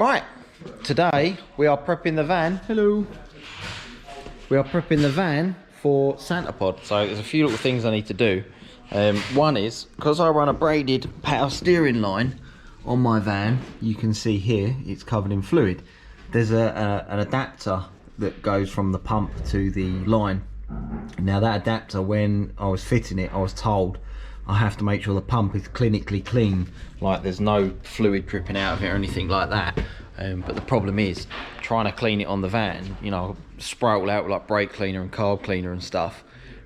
Right, today we are prepping the van. Hello. We are prepping the van for Santapod. So there's a few little things I need to do. One is, because I run a braided power steering line on my van, you can see here it's covered in fluid. There's an adapter that goes from the pump to the line. Now that adapter, when I was fitting it, I was told I have to make sure the pump is clinically clean, like there's no fluid dripping out of it or anything like that. But the problem is trying to clean it on the van, you know, spray it all out with like brake cleaner and carb cleaner and stuff,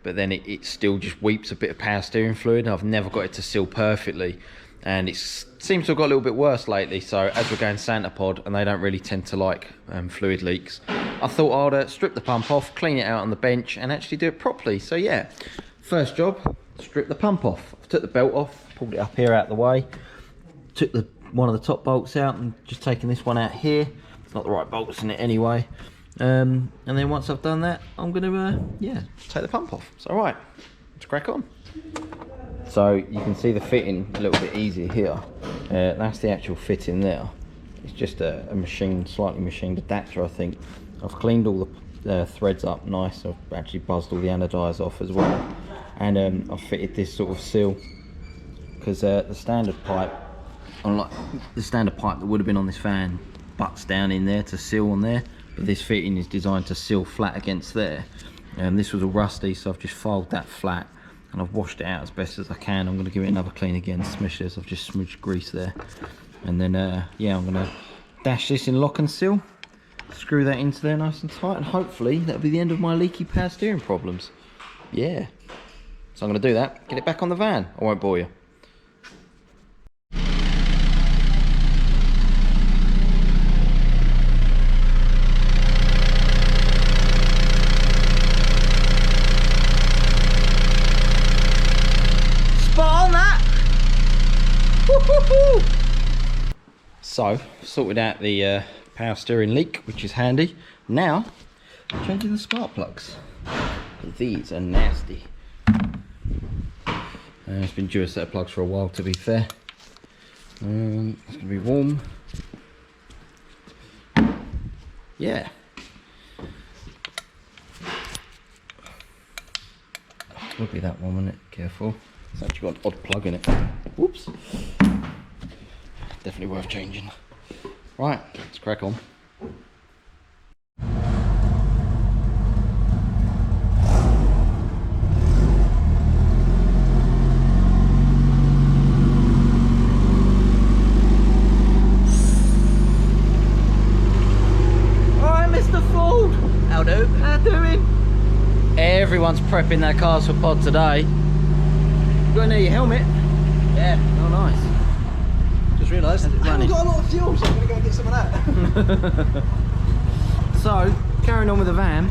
but then it still just weeps a bit of power steering fluid. I've never got it to seal perfectly, and it seems to have got a little bit worse lately. So as we're going Santapod, and they don't really tend to like fluid leaks, I thought I'd strip the pump off, clean it out on the bench, and actually do it properly. So yeah, first job, strip the pump off. I took the belt off, pulled it up here out the way, took one of the top bolts out, and just taking this one out here. It's not the right bolts in it anyway. And then once I've done that, I'm gonna yeah, take the pump off. So right, let's crack on. So you can see the fitting a little bit easier here. That's the actual fitting there. It's just a slightly machined adapter, I think. I've cleaned all the threads up nice. I've actually buzzed all the anodize off as well, and I've fitted this sort of seal, because the standard pipe, unlike the standard pipe that would have been on this van, butts down in there to seal on there, but this fitting is designed to seal flat against there. This was all rusty, so I've just filed that flat and I've washed it out as best as I can. I'm going to give it another clean again, smush this. I've just smudged grease there, and then yeah, I'm going to dash this in lock and seal, screw that into there nice and tight, and hopefully that'll be the end of my leaky power steering problems. Yeah, so I'm going to do that, get it back on the van. I won't bore you. So, sorted out the power steering leak, which is handy. Now, changing the spark plugs. These are nasty. It's been due a set of plugs for a while, to be fair. It's going to be warm. Yeah. Will be that one, won't it? Careful. It's actually got an odd plug in it. Whoops. Definitely worth changing. Right, let's crack on. Alright, Mr. Ford. How doing? Everyone's prepping their cars for pod today. You got to know your helmet. Yeah, oh nice. Just realised I haven't got a lot of fuel, so I'm going to go and get some of that. So, carrying on with the van,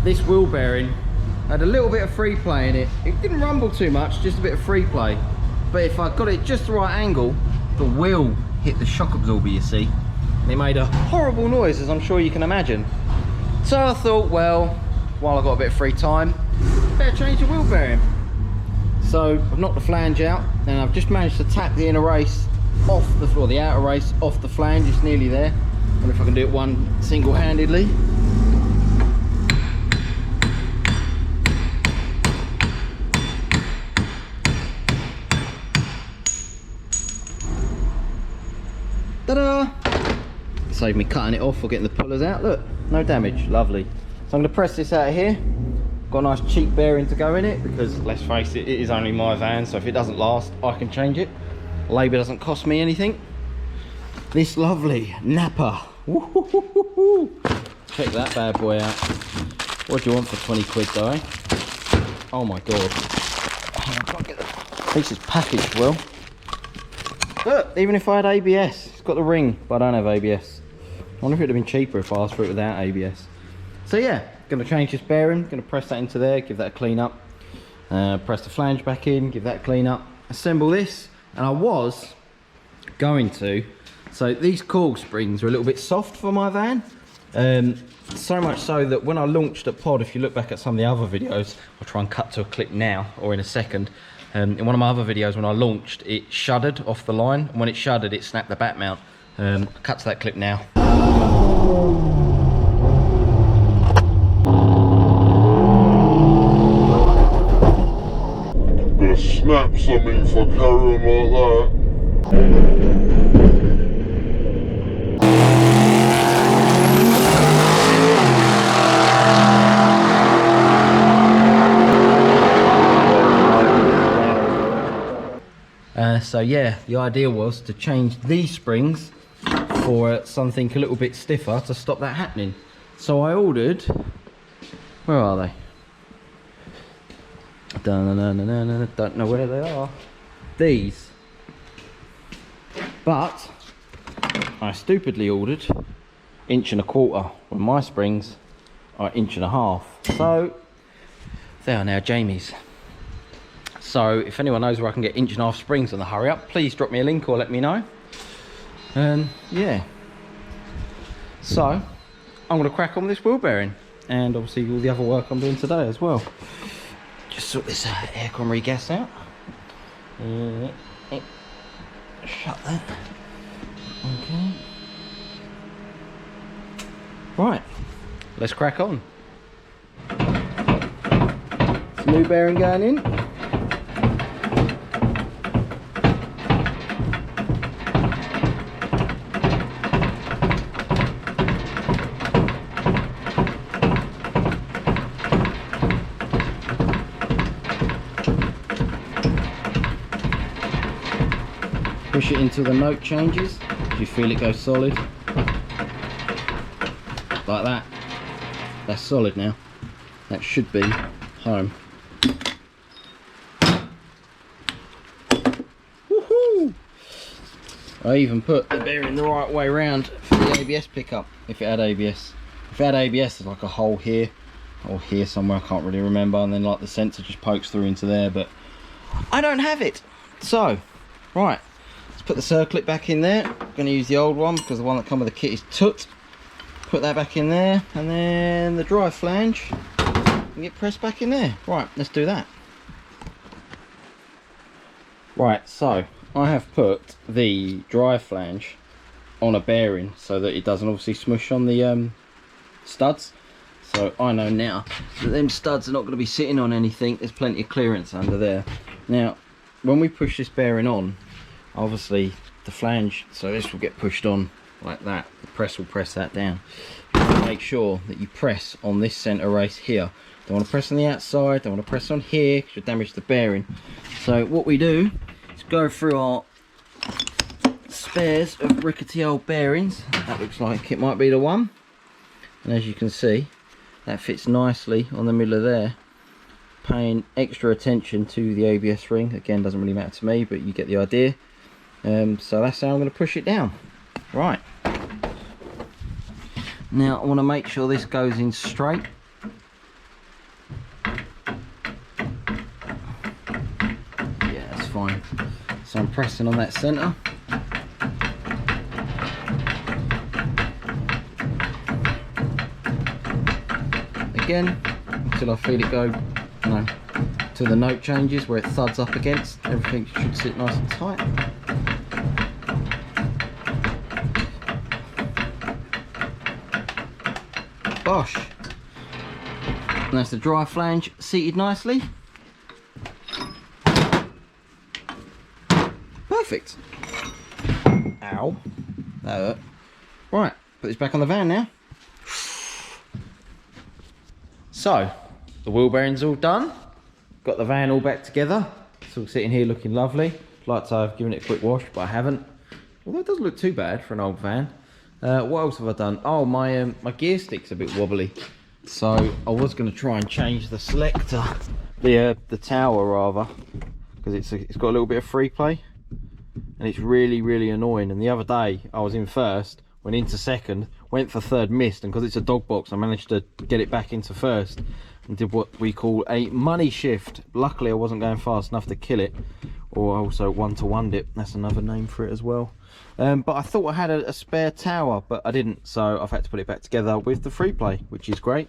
this wheel bearing had a little bit of free play in it. It didn't rumble too much, just a bit of free play. But if I got it just the right angle, the wheel hit the shock absorber, you see. And it made a horrible noise, as I'm sure you can imagine. So I thought, well, while I got a bit of free time, better change the wheel bearing. So I've knocked the flange out, and I've just managed to tap the inner race off the floor, the outer race off the flange. It's nearly there. I wonder if I can do it one single-handedly. Ta-da! Save me cutting it off or getting the pullers out. Look, no damage, lovely. So I'm going to press this out of here. Got a nice cheap bearing to go in it, because let's face it, it is only my van, so if it doesn't last, I can change it. Labour doesn't cost me anything. This lovely Napa. Check that bad boy out. What do you want for 20 quid though, eh? Oh my god. I can't get the pieces packaged well. Look, even if I had ABS, it's got the ring, but I don't have ABS. I wonder if it would have been cheaper if I asked for it without ABS. So yeah, going to change this bearing, going to press that into there, give that a clean up, press the flange back in, give that a clean up, assemble this, and I was going to, so these coil springs are a little bit soft for my van, So much so that when I launched at Pod, if you look back at some of the other videos, I'll try and cut to a clip now or in a second. In one of my other videos, when I launched, it shuddered off the line, and when it shuddered, it snapped the back mount. Cut to that clip now. Gonna snap something for carrying like that. So yeah, the idea was to change these springs for something a little bit stiffer to stop that happening. So I ordered, where are they? Don't know where they are. These. But I stupidly ordered 1.25 inches when my springs are 1.5 inches. So they are now Jamie's. So if anyone knows where I can get 1.5 inch springs on the hurry up, please drop me a link or let me know. Yeah. So I'm going to crack on with this wheel bearing, and obviously all the other work I'm doing today as well. Just sort this aircon regas out. Shut that. Okay. Right. Let's crack on. Some new bearing going in. Push it until the note changes. You feel it go solid. Like that. That's solid now. That should be home. Woohoo! I even put the bearing the right way around for the ABS pickup, if it had ABS. If it had ABS, there's like a hole here, or here somewhere, I can't really remember, and then like the sensor just pokes through into there, but I don't have it. So, right. Put the circlip back in there. I'm going to use the old one because the one that comes with the kit is toot. Put that back in there, and then the drive flange can get pressed back in there. Right, let's do that. Right, so I have put the drive flange on a bearing so that it doesn't obviously smush on the studs. So I know now that them studs are not going to be sitting on anything. There's plenty of clearance under there. Now, when we push this bearing on, obviously the flange, so this will get pushed on like that. The press will press that down. You have to make sure that you press on this center race here. Don't want to press on the outside, don't want to press on here because you'll damage the bearing. So what we do is go through our spares of rickety old bearings. That looks like it might be the one, and as you can see, that fits nicely on the middle of there. Paying extra attention to the ABS ring, again, doesn't really matter to me, but you get the idea. So that's how I'm going to push it down. Right, now I want to make sure this goes in straight. Yeah, that's fine. So I'm pressing on that center. Again, until I feel it go, no, till the note changes where it thuds up against. Everything should sit nice and tight. Bosh. And that's the drive flange seated nicely. Perfect. Ow. That hurt. Right, put this back on the van now. So, the wheel bearing's all done. Got the van all back together. It's all sitting here looking lovely. I'd like to have given it a quick wash, but I haven't. Although it doesn't look too bad for an old van. What else have I done? Oh, my gear stick's a bit wobbly, so I was going to try and change the selector, the tower rather, because it's got a little bit of free play, and it's really annoying. And the other day I was in first, went into second, went for third, missed, and because it's a dog box I managed to get it back into first and did what we call a money shift. Luckily I wasn't going fast enough to kill it, or also 1-to-1 dip, that's another name for it as well. But I thought I had a spare tower, but I didn't, so I've had to put it back together with the free play, which is great.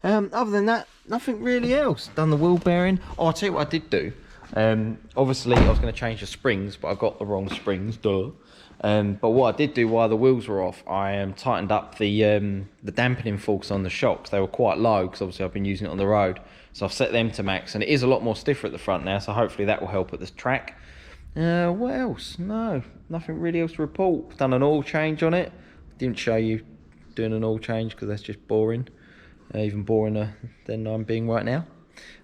Other than that, nothing really else. Done the wheel bearing. Oh, I'll tell you what I did do. Obviously I was going to change the springs, but I got the wrong springs, duh. But what I did do while the wheels were off, I tightened up the dampening forks on the shocks. They were quite low because obviously I've been using it on the road, so I've set them to max, and it is a lot more stiffer at the front now, so hopefully that will help at this track. What else? No, nothing really else to report. Done an oil change on it. Didn't show you doing an oil change because that's just boring, even boringer than I'm being right now.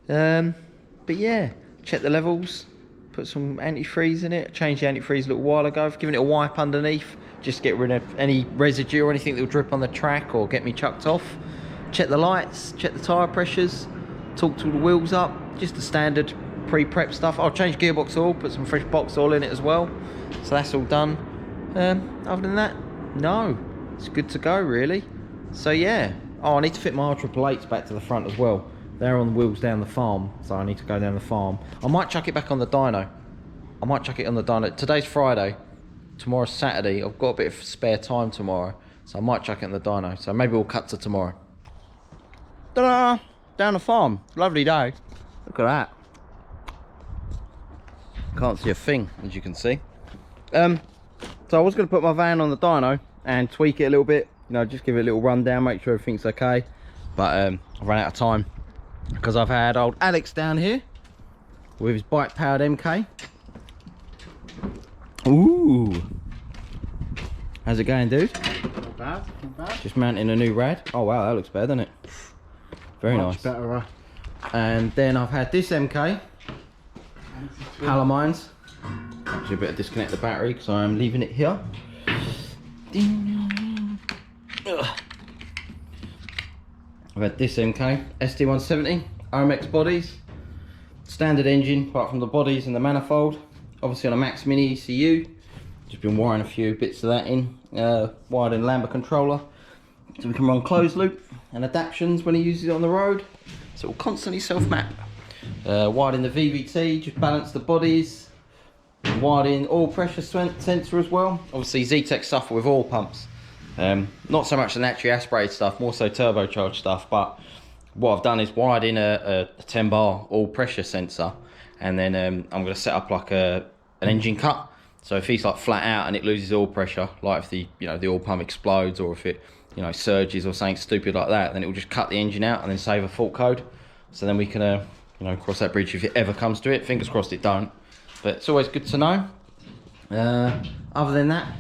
But yeah, check the levels. Put some antifreeze in it. Changed the antifreeze a little while ago. I've given it a wipe underneath, just to get rid of any residue or anything that will drip on the track or get me chucked off. Check the lights, check the tyre pressures, torqued all the wheels up, just the standard pre-prep stuff. I'll change gearbox oil, put some fresh box oil in it as well. So that's all done. Other than that, no, it's good to go really. So yeah. Oh, I need to fit my R888s back to the front as well. They're on the wheels down the farm, so I need to go down the farm. I might chuck it back on the dyno. I might chuck it on the dyno. Today's Friday, tomorrow's Saturday. I've got a bit of spare time tomorrow, so I might chuck it on the dyno. So maybe we'll cut to tomorrow. Ta-da! Down the farm. Lovely day. Look at that. Can't see a thing, as you can see. So I was going to put my van on the dyno and tweak it a little bit. You know, just give it a little rundown, make sure everything's okay. But I've run out of time, because I've had old Alex down here with his bike powered MK. Ooh, how's it going, dude? Not bad, not bad. Just mounting a new rad. Oh wow, that looks better, doesn't it? Very Much nice. better. And then I've had this MK Palamines. Actually, I better disconnect the battery because I am leaving it here. I've had this MK ST170 RMX bodies, standard engine apart from the bodies and the manifold, obviously on a Max Mini ECU. Just been wiring a few bits of that in, wired in Lambda controller so we can run closed loop and adaptions when he uses it on the road, so it will constantly self-map. Wired in the VVT, just balance the bodies, wired in oil pressure sensor as well. Obviously ZETEC stuff with oil pumps. Not so much the naturally aspirated stuff, more so turbocharged stuff, but what I've done is wired in a 10 bar oil pressure sensor, and then I'm going to set up like an engine cut, so if he's like flat out and it loses oil pressure, like if the the oil pump explodes or if it surges or something stupid like that, then it will just cut the engine out and then save a fault code, so then we can cross that bridge if it ever comes to it. Fingers crossed it don't, but it's always good to know. Other than that,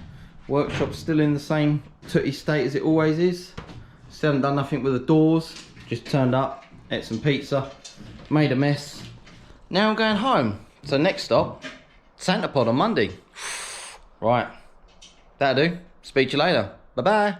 workshop's still in the same tooty state as it always is. Still haven't done nothing with the doors, just turned up, ate some pizza, made a mess. Now I'm going home. So next stop, Santapod on Monday. Right, that'll do. Speak to you later. Bye bye.